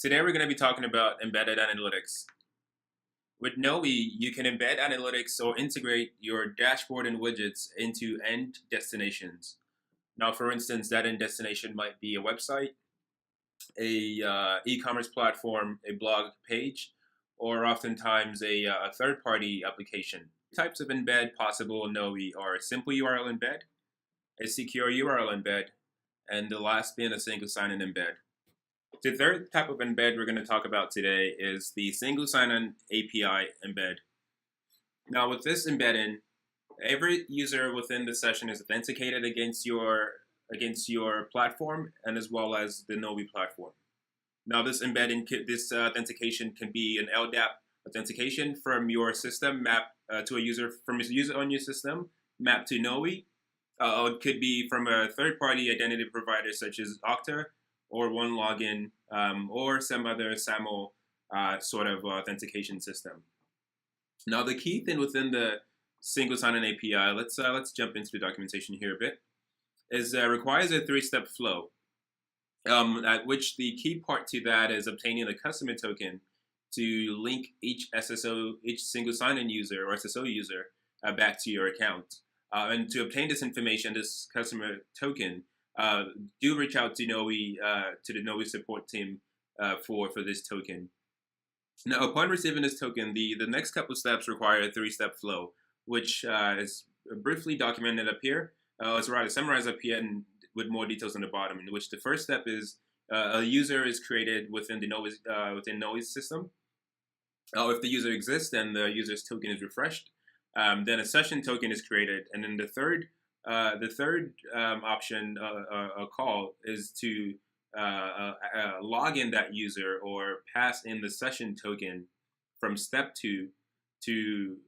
Today we're going to be talking about embedded analytics. With Knowi, you can embed analytics or integrate your dashboard and widgets into end destinations. Now, for instance, that end destination might be a website, a e-commerce platform, a blog page, or oftentimes a third-party application. Types of embed possible in Knowi are a simple URL embed, a secure URL embed, and the last being a single sign-in embed. The third type of embed we're going to talk about today is the single sign-on API embed. Now, with this embedding, every user within the session is authenticated against your platform and as well as the Knowi platform. Now, this embedding, this authentication can be an LDAP authentication from your system mapped to a user from a user on your system mapped to Knowi. It could be from a third-party identity provider such as Okta, or OneLogin, or some other SAML sort of authentication system. Now, the key thing within the single sign-on API, let's jump into the documentation here a bit, is requires a three-step flow, at which the key part to that is obtaining a customer token to link each SSO, each single sign-on user or SSO user back to your account. And to obtain this information, this customer token, do reach out to Knowi, to the Knowi support team for this token. Now, upon receiving this token, the next couple of steps require a three-step flow, which is briefly documented up here, as rather summarized up here and with more details on the bottom, in which the first step is a user is created within the Knowi's system. If the user exists, then the user's token is refreshed. Then a session token is created, and then the third option, call, is to log in that user or pass in the session token from step 2 to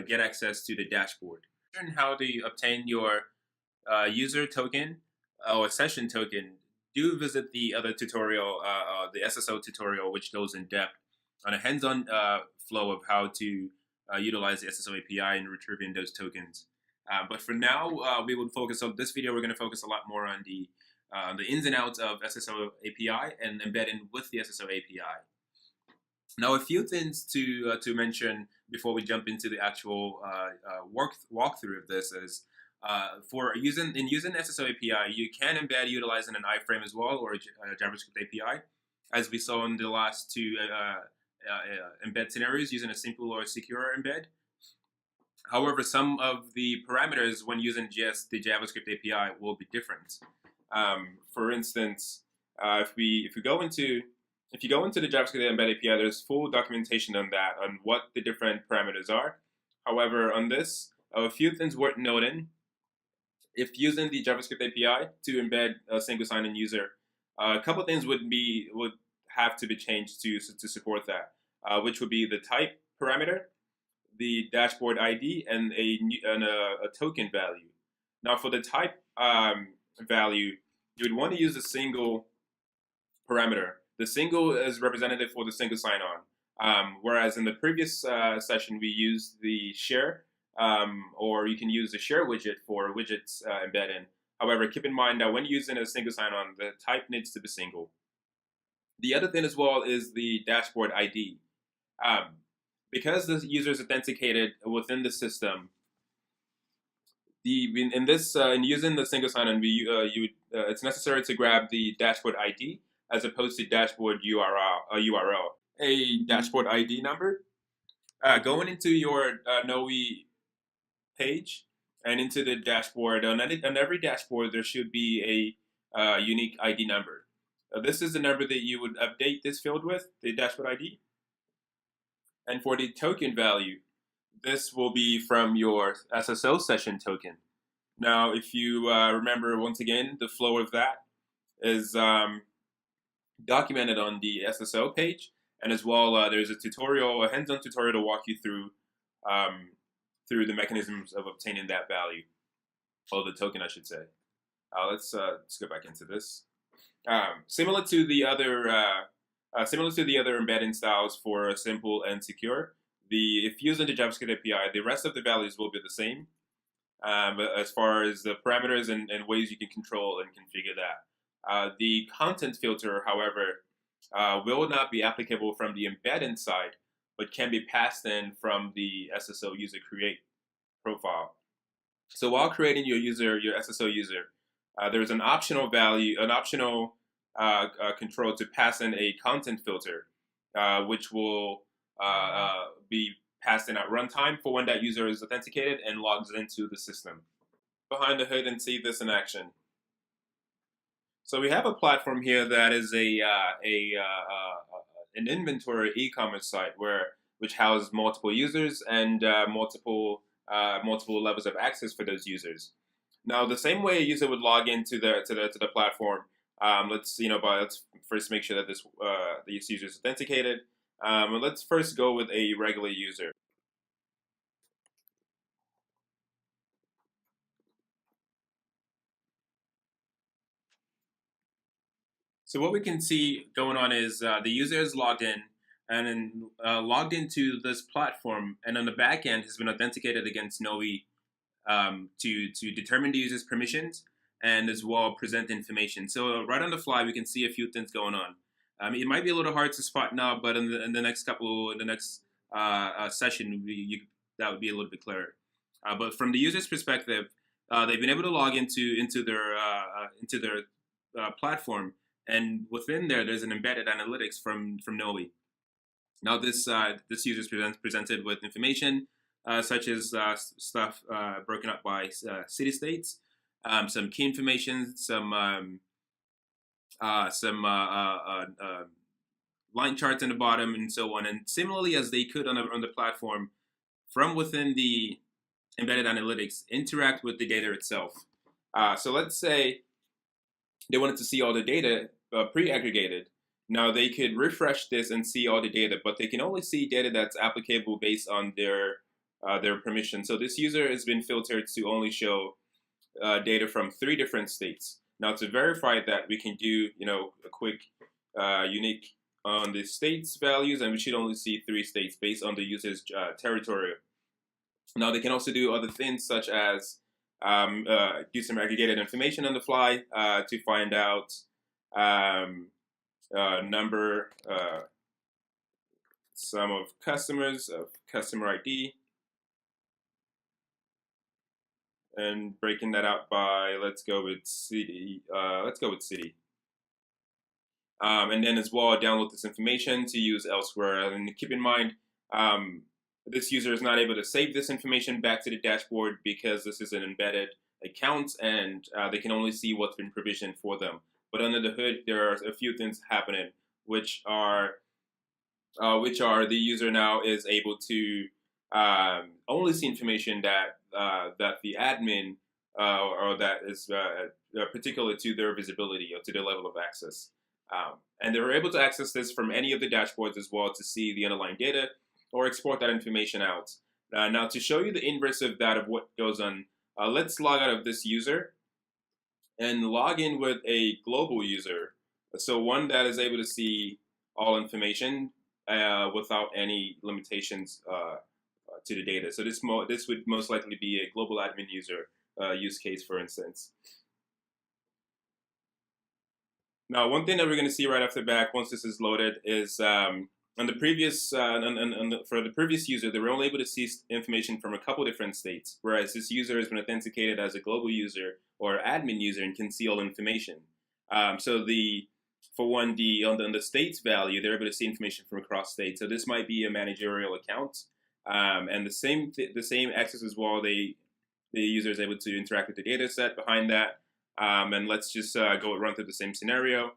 get access to the dashboard. And how to obtain your user token or session token, do visit the other tutorial, the SSO tutorial, which goes in depth on a hands-on flow of how to utilize the SSO API and retrieving those tokens. But for now, we will focus on this video. We're going to focus a lot more on the ins and outs of SSO API and embedding with the SSO API. Now, a few things to mention before we jump into the actual walkthrough of this is for using SSO API, you can embed utilizing an iframe as well, or a JavaScript API, as we saw in the last two embed scenarios, using a simple or secure embed. However, some of the parameters when using just the JavaScript API will be different. For instance, if you go into the JavaScript Embed API, there's full documentation on that, on what the different parameters are. However, on this, a few things worth noting. If using the JavaScript API to embed a single sign-in user, a couple things would have to be changed to support that, which would be the type parameter, the dashboard ID, and a token value. Now, for the type value, you would want to use a single parameter. The single is representative for the single sign-on, whereas in the previous session we used the share, or you can use the share widget for widgets embedding. However, keep in mind that when using a single sign-on, the type needs to be single. The other thing as well is the dashboard ID. Because the user is authenticated within the system, in using the single sign-on, it's necessary to grab the dashboard ID as opposed to dashboard URL. A dashboard ID number. Going into your Knowi page and into the dashboard, on every dashboard there should be a unique ID number. This is the number that you would update this field with, the dashboard ID. And for the token value, this will be from your SSO session token. Now, if you remember, once again, the flow of that is documented on the SSO page, and as well, there's a hands-on tutorial to walk you through the mechanisms of obtaining that value, or the token, I should say. Let's go back into this. Similar to the other embedding styles for simple and secure, if using the JavaScript API, the rest of the values will be the same, as far as the parameters and ways you can control and configure that. The content filter, however, will not be applicable from the embedding side, but can be passed in from the SSO user create profile. So while creating your SSO user, there's an optional value, an optional control to pass in a content filter, which will be passed in at runtime for when that user is authenticated and logs into the system. Behind the hood and see this in action. So we have a platform here that is an inventory e-commerce site which houses multiple users and multiple levels of access for those users. Now, the same way a user would log into the platform, let's first make sure that this user is authenticated. Let's first go with a regular user. So what we can see going on is the user is logged in and then logged into this platform, and on the back end has been authenticated against Knowi to determine the user's permissions and as well present information. So right on the fly, we can see a few things going on. It might be a little hard to spot now, but in the next session, that would be a little bit clearer. But from the user's perspective, they've been able to log into their platform, and within there's an embedded analytics from Knowi. Now this user is presented with information such as stuff broken up by city states, some key information, some line charts in the bottom, and so on. And similarly, as they could on the platform, from within the embedded analytics, interact with the data itself. So let's say they wanted to see all the data pre-aggregated. Now they could refresh this and see all the data, but they can only see data that's applicable based on their permission. So this user has been filtered to only show data from 3 different states. Now to verify that, we can do a quick unique on the states values, and we should only see 3 states based on the user's territory. Now they can also do other things such as do some aggregated information on the fly to find out number, sum of customers, of customer ID, and breaking that out by, let's go with city. And then as well, download this information to use elsewhere. And keep in mind, this user is not able to save this information back to the dashboard because this is an embedded account, and they can only see what's been provisioned for them. But under the hood, there are a few things happening, which are the user now is able to only see information that the admin or that is particular to their visibility or to their level of access. And they were able to access this from any of the dashboards as well to see the underlying data or export that information out. Now, to show you the inverse of that, of what goes on, let's log out of this user and log in with a global user. So one that is able to see all information without any limitations to the data. So this would most likely be a global admin user use case, for instance. Now, one thing that we're going to see right off the bat once this is loaded is on the previous for the previous user, they were only able to see information from a couple different states, whereas this user has been authenticated as a global user or admin user and can see all information. So on the states value, they're able to see information from across states. So this might be a managerial account, and the same access as well. The user is able to interact with the data set behind that. And let's just run through the same scenario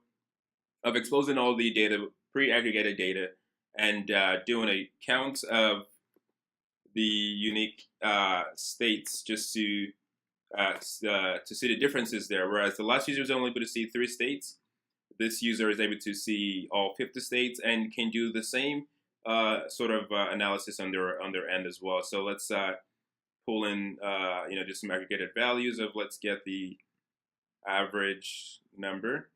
of exposing all the data, pre-aggregated data, and doing a count of the unique states just to see the differences there. Whereas the last user is only able to see 3 states, this user is able to see all 50 states and can do the same sort of analysis on their end as well. So let's pull in just some aggregated values of, let's get the average number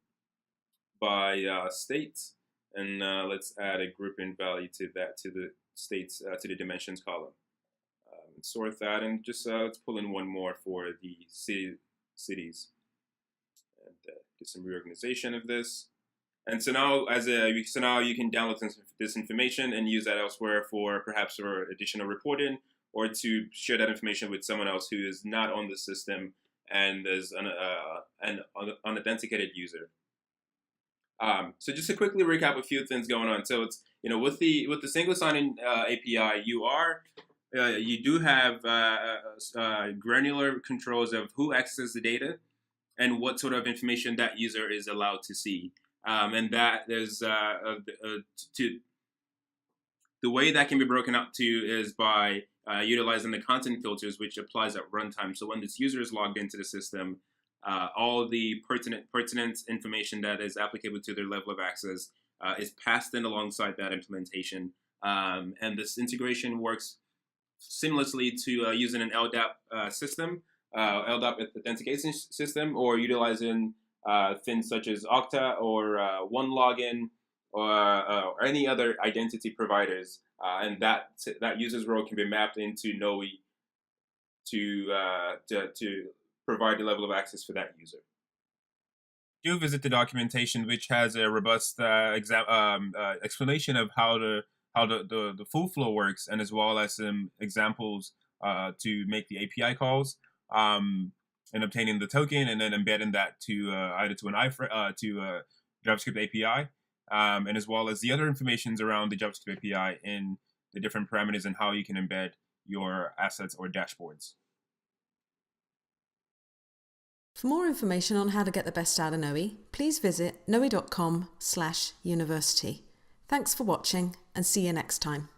by states, and let's add a grouping value to the states to the dimensions column. Sort that, and just let's pull in one more for the cities, and do some reorganization of this. And so now, you can download this information and use that elsewhere for perhaps for additional reporting, or to share that information with someone else who is not on the system and is an unauthenticated user. So just to quickly recap a few things going on. So it's, with the single sign-in API, you do have granular controls of who accesses the data and what sort of information that user is allowed to see. And that there's the way that can be broken up to is by utilizing the content filters, which applies at runtime. So when this user is logged into the system, all the pertinent information that is applicable to their level of access is passed in alongside that implementation. And this integration works seamlessly to using an LDAP system, LDAP authentication system, or utilizing things such as Okta or OneLogin or any other identity providers, and that user's role can be mapped into Knowi to provide the level of access for that user. Do visit the documentation, which has a robust explanation of how the full flow works, and as well as some examples to make the API calls, and obtaining the token, and then embedding that to either to a JavaScript API, and as well as the other informations around the JavaScript API in the different parameters and how you can embed your assets or dashboards. For more information on how to get the best out of Knowi, please visit knowi.com/university. Thanks for watching, and see you next time.